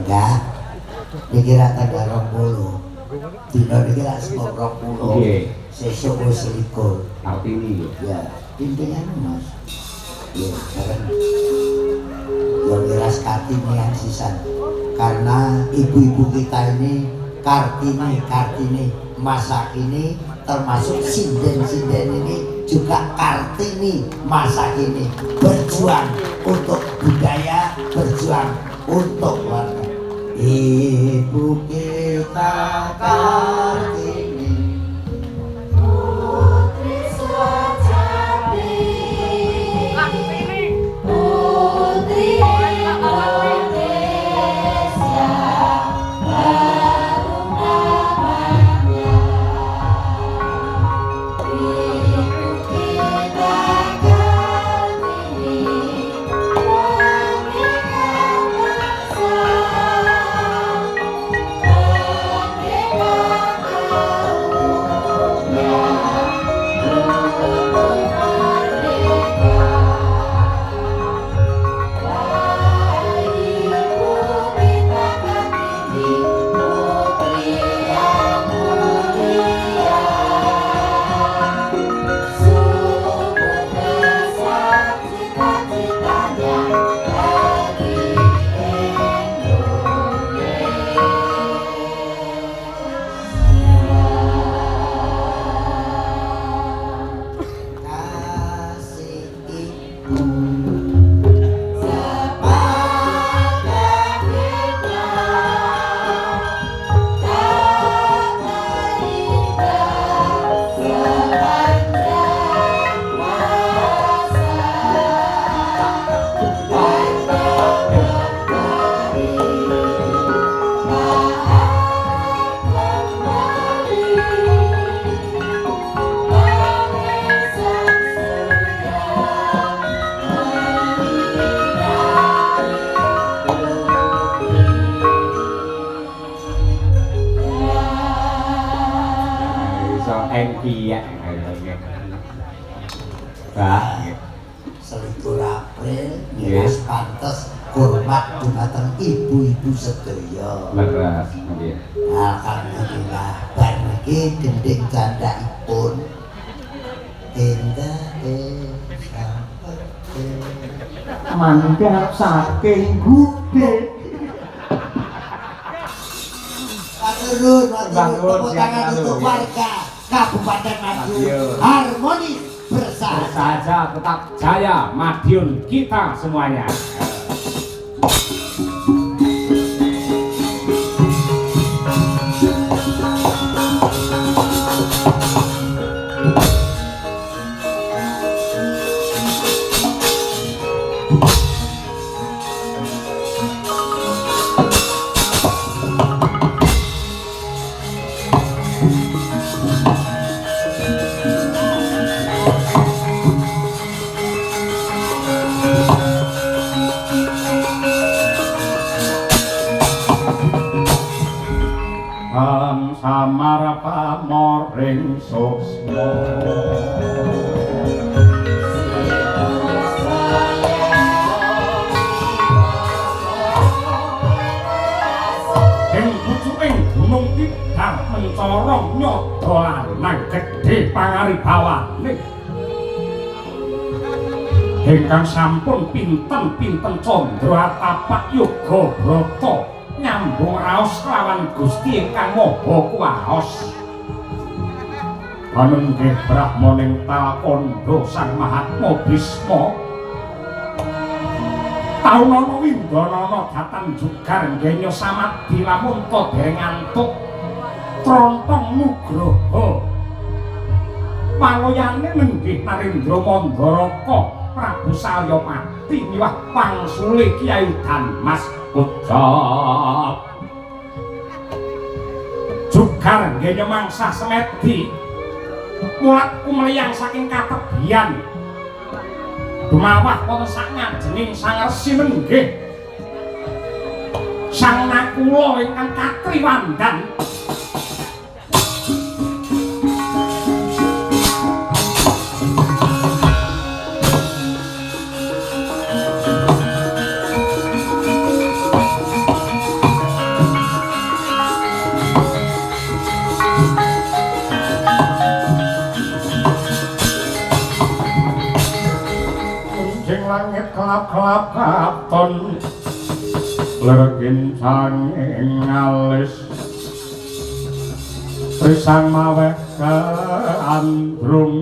enggak dikira tanggal 20 dino dikira 20 sesuk wis likur artine ya intinya mas ya kan ya miras Kartini yang sisan karena ibu-ibu kita ini Kartini masa kini termasuk sinden-sinden ini juga Kartini masa kini berjuang untuk budaya, berjuang untuk warga. Ibu kita Kartini putri sejati, putri Indonesia baru namanya. Ibu kita Kartini pengingat bangsa, pengingat kaumnya untuk merdeka. Wahai ibu kita Kartini, putri yang mulia, sungguh besar cita-citanya bagi Indonesia. Kasih ibu sepakat kita, kata indah sepanjang masa, dan berdiri maaf kembali mengisap surya iso engki ya bah selikur April nyeras pantes hormat dumateng ibu-ibu sedaya. leres nggih Alhamdulillah bar niki gending candhaipun tenda sampete mandhap saking gudhe Maturun, Bangun, tepuk tangan siap, untuk Bangun. warga Kabupaten Madiun Madiun. harmonis bersama. saja tetap jaya Madiun kita semuanya. Samar pamoring susmo ing pucuking gunung Tidar mencorong nyodo lanang gedhe pangaribawane ingkang sampun pinten-pinten candra tapak yoga brata nyambung raos lawan Gusti ingkang maha kuwaos. Panenggih brahmaning Talkanda Sang Mahatma Bisma taunana windanana datan jugar nggenya samadhi lamun ta dereng antuk trontong nugraha pangoyane nenggih Narendra Mandaraka Prabu Salyamati miwah pangsule Kyai Danmas Ucap jugar nggenya mangsa semedi mulat kumliyang saking katebian dumawah wonten sak ngajening Sang Resi nenggih Sang Nakula ingkang katriwandan langit kelap-kelap katon lergin sanging alis risang maweh keandrung